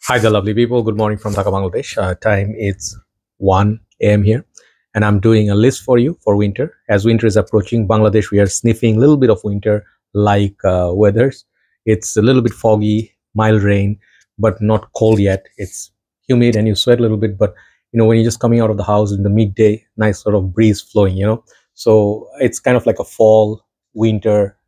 Hi there, lovely people. Good morning from Dhaka, Bangladesh. Time is 1 a.m. here, and I'm doing a list for you for winter. As winter is approaching, Bangladesh, we are sniffing a little bit of winter like weathers. It's a little bit foggy, mild rain, but not cold yet. It's humid and you sweat a little bit, but when you're just coming out of the house in the midday, nice sort of breeze flowing. So it's kind of like a fall, winter,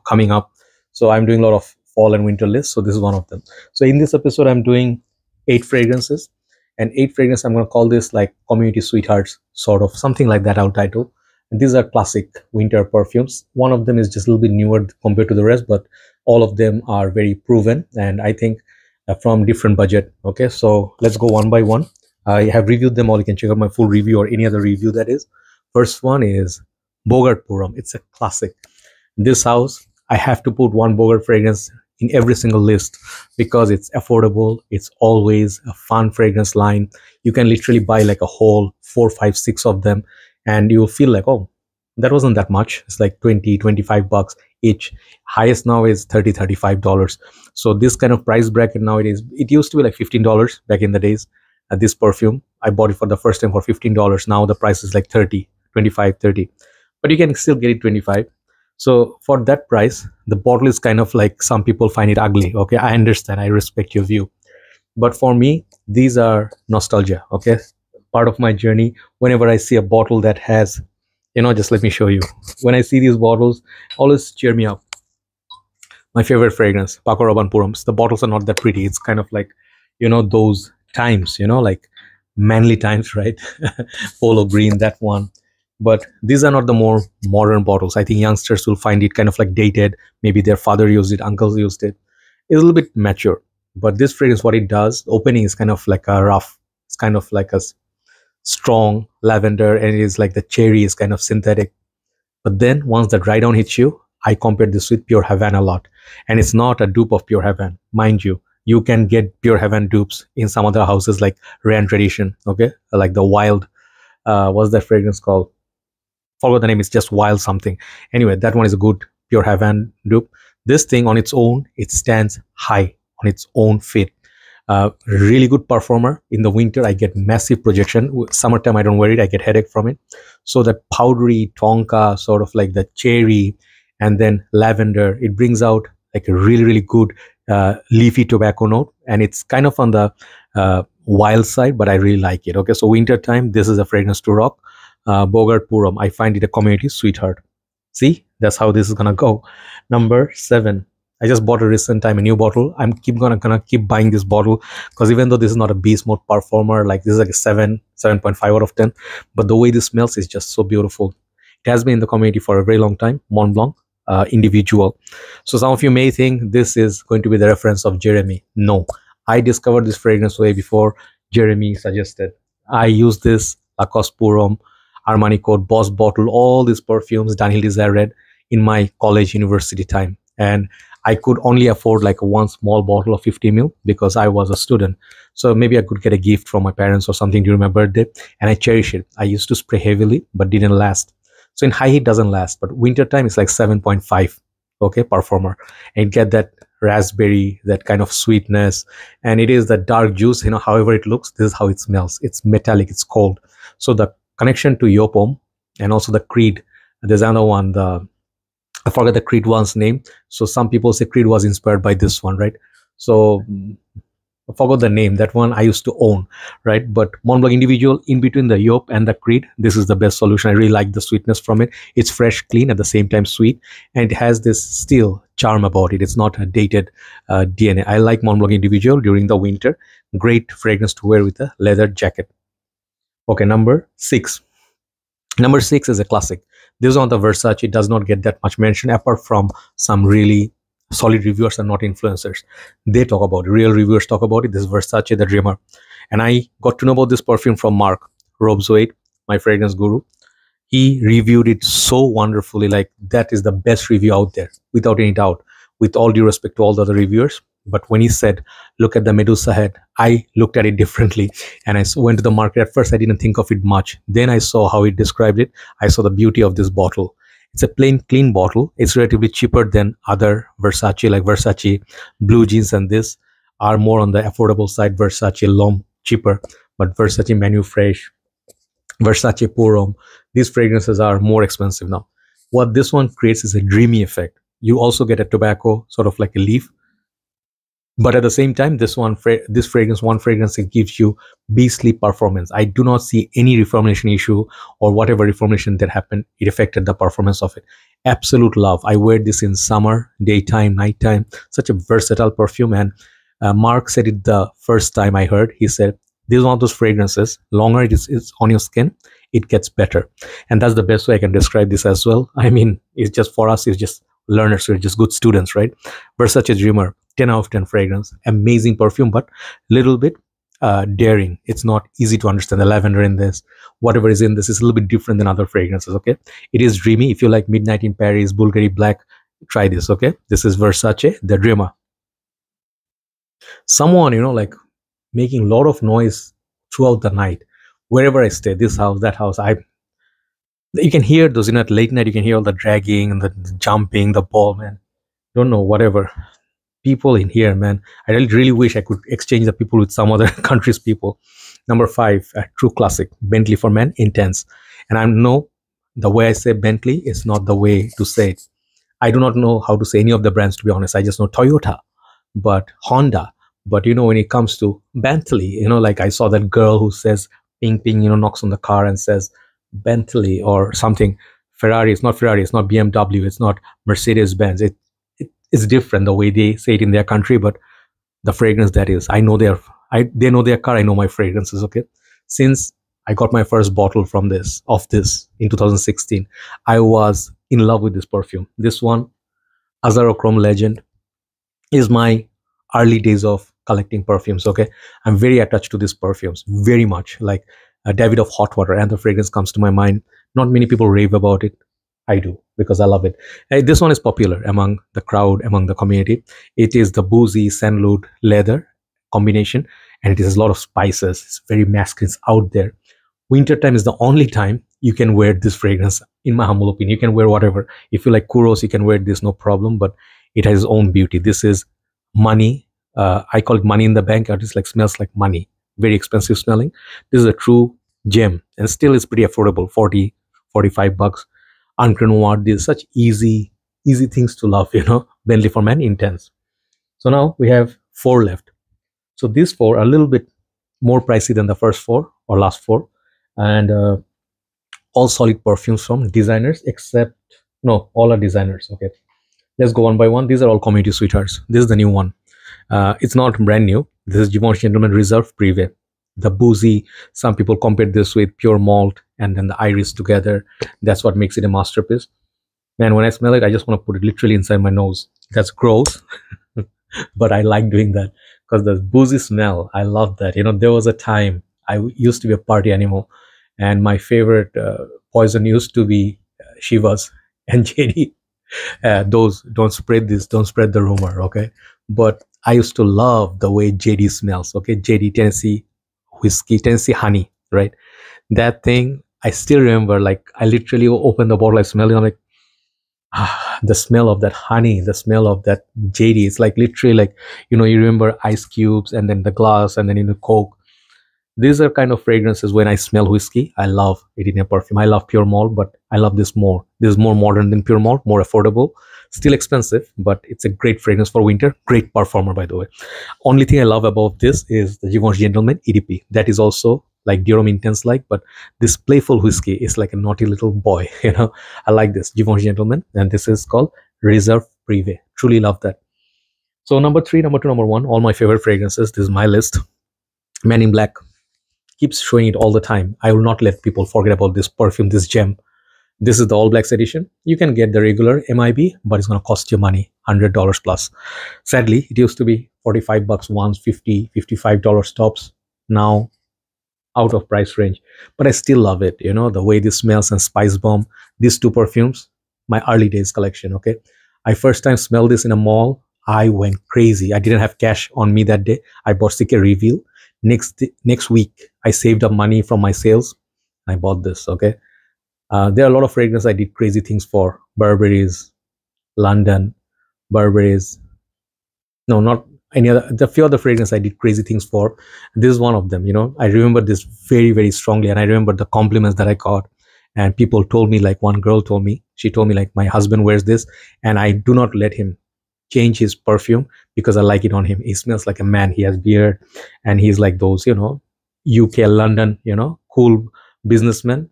coming up. So I'm doing a lot of fall and winter lists. So this is one of them. So in this episode, I'm doing 8 fragrances, and 8 fragrances. I'm going to call this like community sweethearts, sort of something like that. I'll title. And these are classic winter perfumes. One of them is just a little bit newer compared to the rest, but all of them are very proven, and I think from different budget. Okay, so let's go one by one. I have reviewed them all. You can check out my full review or any other review that is. First one is Bogart Parfum. It's a classic. This house, I have to put one Bogart fragrance in every single list because it's affordable. It's always a fun fragrance line. You can literally buy like a whole 4, 5, 6 of them, and you'll feel like, oh, that wasn't that much. It's like 20, 25 bucks each. Highest now is $30, $35. So this kind of price bracket nowadays, it used to be like $15 back in the days. This perfume, I bought it for the first time for $15. Now the price is like 30, 25, 30, but you can still get it 25. So for that price, the bottle is kind of like, some people find it ugly. Okay, I understand. I respect your view. But for me, these are nostalgia. Okay, part of my journey. Whenever I see a bottle that has, just let me show you. When I see these bottles, always cheer me up. My favorite fragrance, Paco Rabanne Purums. The bottles are not that pretty. It's kind of like, those times, like manly times, right? Polo green, that one. But these are not the more modern bottles. I think youngsters will find it kind of like dated. Maybe their father used it, uncles used it. It's a little bit mature. But this fragrance, what it does, the opening is kind of like a rough. It's kind of like a strong lavender, and it is like the cherry is kind of synthetic. But then once the dry down hits you, I compared this with Pure Havana a lot. And it's not a dupe of Pure Havana, mind you. You can get Pure Havana dupes in some other houses like Rare Tradition, okay? Like the Wild, what's that fragrance called? Forgot the name. It's just Wild something. Anyway, that one is a good Pure Havana dupe. This thing on its own, it stands high on its own feet. Really good performer. In the winter, I get massive projection. Summertime, I don't wear it. I get headache from it. So that powdery tonka, sort of like the cherry, and then lavender, it brings out like a really, really good leafy tobacco note. And it's kind of on the wild side, but I really like it. Okay, so winter time, this is a fragrance to rock. Bogart Parfum, I find it a community sweetheart. See, that's how this is gonna go. Number 7, I just bought a recent time a new bottle. I'm gonna keep buying this bottle because even though this is not a beast mode performer, like this is like a 7.5 out of 10, but the way this smells is just so beautiful. It has been in the community for a very long time. Mont Blanc, Individual. So some of you may think this is going to be the reference of Jeremy. No, I discovered this fragrance way before Jeremy suggested. I use this Lacoste Parfum, Armani Code, Boss Bottle, all these perfumes, Daniel Desire Red in my college university time. And I could only afford like one small bottle of 50 ml because I was a student. So maybe I could get a gift from my parents or something during my birthday, and I cherish it. I used to spray heavily, but didn't last. So in high heat doesn't last, but winter time is like 7.5, okay, performer. And get that raspberry, that kind of sweetness, and it is the dark juice, however it looks, this is how it smells. It's metallic, it's cold. So the connection to Yopom and also the Creed. There's another one, I forget the Creed one's name. So some people say Creed was inspired by this one, right? So I forgot the name. That one I used to own, right? But Mont Blanc Individual, in between the Yop and the Creed, this is the best solution. I really like the sweetness from it. It's fresh, clean, at the same time sweet, and it has this still charm about it. It's not a dated DNA. I like Mont Blanc Individual during the winter. Great fragrance to wear with a leather jacket. Okay, number 6. Number 6 is a classic. This is on the Versace. It does not get that much mention apart from some really solid reviewers and not influencers. They talk about it. Real reviewers talk about it. This is Versace the Dreamer. And I got to know about this perfume from Mark Robzoid, my fragrance guru. He reviewed it so wonderfully. Like, that is the best review out there, without any doubt, with all due respect to all the other reviewers. But when he said, look at the Medusa head, I looked at it differently. And I went to the market. At first, I didn't think of it much. Then I saw how he described it. I saw the beauty of this bottle. It's a plain, clean bottle. It's relatively cheaper than other Versace, like Versace Blue Jeans and this. are more on the affordable side. Versace L'Homme, cheaper, but Versace Manu Fresh, Versace Pour Homme, these fragrances are more expensive now. What this one creates is a dreamy effect. You also get a tobacco, sort of like a leaf, but at the same time, this fragrance, one fragrance, it gives you beastly performance. I do not see any reformulation issue, or whatever reformulation that happened, it affected the performance of it. Absolute love. I wear this in summer, daytime, nighttime. Such a versatile perfume. And Mark said it the first time I heard. He said, this is one of those fragrances, longer it is on your skin, it gets better. And that's the best way I can describe this as well. I mean, it's just, for us, it's just learners, we're just good students, right? Versace Dreamer, 10 out of 10 fragrance, amazing perfume, but little bit daring. It's not easy to understand. The lavender in this, whatever is in this, is a little bit different than other fragrances. Okay, it is dreamy. If you like Midnight in Paris, Bvlgari Black, try this. Okay, this is Versace the Dreamer. Someone, like making a lot of noise throughout the night, wherever I stay, this house, that house, you can hear those, at late night, you can hear all the dragging and the jumping, the ball, man. Don't know, whatever. People in here, man. I really wish I could exchange the people with some other countries' people. Number 5, a true classic, Bentley For Men Intense. And I know the way I say Bentley is not the way to say it. I do not know how to say any of the brands, to be honest. I just know Toyota, but Honda. But when it comes to Bentley, like I saw that girl who says ping ping, knocks on the car and says Bentley or something. Ferrari, it's not BMW, it's not Mercedes Benz. It's different the way they say it in their country, but the fragrance, that is, I know they know their car, I know my fragrances. Okay, since I got my first bottle of this in 2016, I was in love with this perfume. This one, Azarochrome Legend, is my early days of collecting perfumes. Okay, I'm very attached to these perfumes, very much. Like David of Hot Water, and the fragrance comes to my mind. Not many people rave about it. I do, because I love it. This one is popular among the crowd, among the community. It is the boozy sandalwood leather combination, and it has a lot of spices. It's very masculine, it's out there. Wintertime is the only time you can wear this fragrance, in my humble opinion. You can wear whatever. If you like Kuros, you can wear this, no problem, but it has its own beauty. This is money. I call it money in the bank. It just smells like money. Very expensive smelling. This is a true gem, and still it's pretty affordable, 40, 45 bucks. Noir, these such easy things to love, Bentley For Men Intense. So now we have 4 left. So these 4 are a little bit more pricey than the first 4 or last 4, and all solid perfumes from designers, except no, all are designers. Okay, let's go one by one. These are all community sweethearts. This is the new one. It's not brand new. This is Givenchy Gentleman Reserve Privee. The boozy, some people compare this with pure malt and then the iris together. That's what makes it a masterpiece. Man, when I smell it, I just want to put it literally inside my nose. That's gross, but I like doing that because the boozy smell, I love that. There was a time I used to be a party animal, and my favorite poison used to be Shivas and JD. Those, don't spread this, don't spread the rumor, okay? But I used to love the way JD smells, okay? JD, Tennessee whiskey, Tennessee honey, right? That thing, I still remember, I literally opened the bottle, I smelled it, I'm like, the smell of that honey, the smell of that JD, it's literally you remember ice cubes and then the glass and then in the Coke. These are kind of fragrances. When I smell whiskey, I love it in a perfume. I love pure malt, but I love this more. This is more modern than pure malt, more affordable, still expensive, but it's a great fragrance for winter. Great performer, by the way. Only thing I love about this is the Givenchy Gentleman EDP. That is also like Homme Intense, but this playful whiskey is like a naughty little boy. I like this Givenchy Gentleman, and this is called Reserve Privee. Truly love that. So number 3, number 2, number 1, all my favorite fragrances. This is my list. Man in Black. Keeps showing it all the time. I will not let people forget about this perfume, this gem. This is the all blacks edition. You can get the regular MIB, but it's going to cost you money, $100 plus. Sadly, it used to be 45 bucks once, 50, $55 tops. Now out of price range, but I still love it. The way this smells, and Spice Bomb. These 2 perfumes, my early days collection. Okay, I first time smelled this in a mall. I went crazy. I didn't have cash on me that day. I bought CK Reveal. Next week, I saved up money from my sales. I bought this. Okay, there are a lot of fragrances I did crazy things for. Burberry's, London, Burberry's. No, not any other, the few other fragrance I did crazy things for. This is one of them. I remember this very, very strongly, and I remember the compliments that I got. And people told me, like one girl told me, she told me like, my husband wears this and I do not let him change his perfume because I like it on him. He smells like a man. He has beard and he's like those, UK, London, cool businessmen.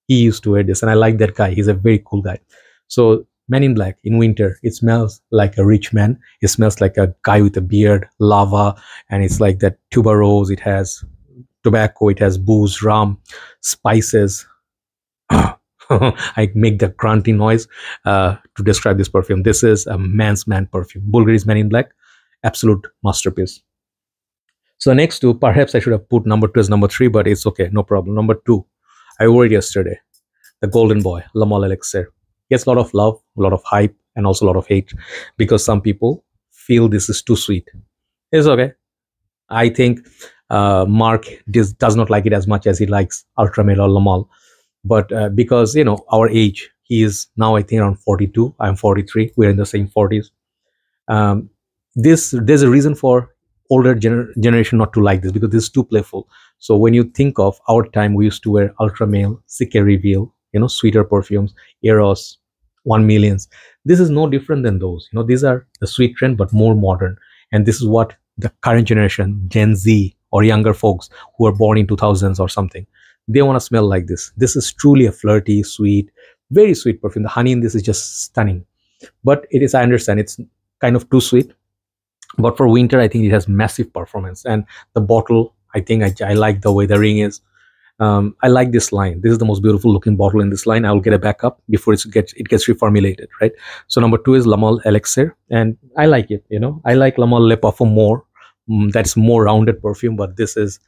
He used to wear this and I like that guy. He's a very cool guy. So Man in Black in winter, it smells like a rich man. It smells like a guy with a beard, lava, and it's like that tuberose. It has tobacco, it has booze, rum, spices. I make the grunting noise to describe this perfume. This is a man's man perfume. Bvlgari Man In Black, absolute masterpiece. So next two, perhaps I should have put number 2 as number 3, but it's okay, no problem. Number 2, I wore it yesterday. The Golden Boy, Le Male Elixir. Gets a lot of love, a lot of hype, and also a lot of hate because some people feel this is too sweet. It's okay. I think Mark does not like it as much as he likes Ultra Male or Le Male. But because, our age, he is now, I think, around 42. I'm 43. We're in the same 40s. There's a reason for older generation not to like this because this is too playful. So when you think of our time, we used to wear Ultra Male, Sick Reveal, sweeter perfumes, Eros, 1 millions. This is no different than those. These are the sweet trend, but more modern. And this is what the current generation, Gen Z or younger folks who are born in 2000s or something, they want to smell like this. This is truly a flirty, sweet, very sweet perfume. The honey in this is just stunning. But it is, I understand, it's kind of too sweet. But for winter, I think it has massive performance. And the bottle, I think I like the way the ring is. I like this line. This is the most beautiful looking bottle in this line. I will get a backup before it gets reformulated, right? So number 2 is Le Male Elixir, and I like it. I like Le Male Le Parfum more. That's more rounded perfume, but this is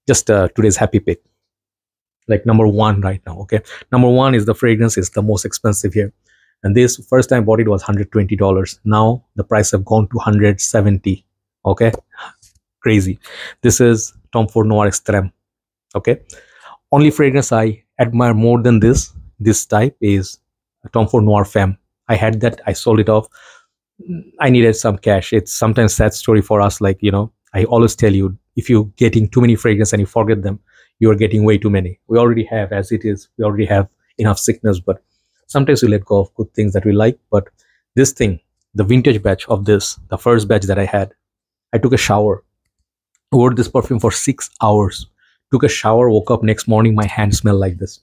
just today's happy pick. Like number 1 right now. Okay, number 1 is the fragrance. Is the most expensive here, and this first time I bought it was $120. Now the price have gone to $170. Okay, crazy. This is Tom Ford Noir Extreme. Okay, only fragrance I admire more than this type is Tom Ford Noir Femme. I had that, I sold it off. I needed some cash. It's sometimes sad story for us. Like, I always tell you, if you're getting too many fragrance and you forget them, you're getting way too many. We already have, as it is, we already have enough sickness, but sometimes we let go of good things that we like. But this thing, the vintage batch of this, the first batch that I had, I took a shower, wore this perfume for 6 hours, took a shower, woke up next morning, my hand smelled like this.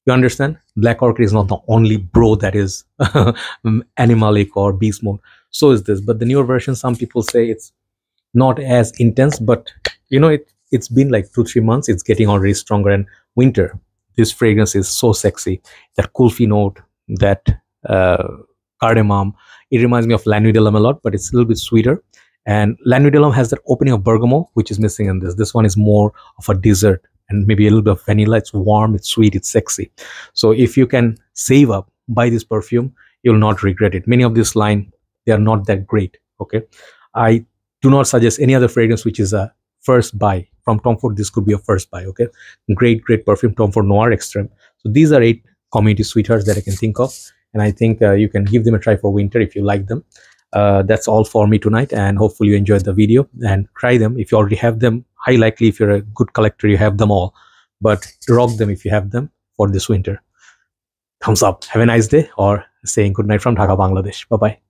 You understand? Black Orchid is not the only bro that is animalic or beast mode. So is this. But the newer version, some people say it's not as intense, but it's been like 2-3 months. It's getting already stronger. And winter, this fragrance is so sexy. That kulfi note, that cardamom. It reminds me of La Nuit de l'Homme a lot, but it's a little bit sweeter. And La Nuit de l'Homme has that opening of bergamot, which is missing in this. This one is more of a dessert and maybe a little bit of vanilla. It's warm, it's sweet, it's sexy. So if you can save up, buy this perfume, you'll not regret it. Many of this line, they are not that great. Okay, I do not suggest any other fragrance which is a first buy from Tom Ford. This could be a first buy. Okay, great perfume, Tom Ford Noir Extreme. So these are 8 community sweethearts that I can think of, and I think you can give them a try for winter if you like them. That's all for me tonight, and hopefully you enjoyed the video and try them. If you already have them, highly likely if you're a good collector, you have them all, but rock them if you have them for this winter. Thumbs up. Have a nice day, or saying good night from Dhaka, Bangladesh. Bye bye.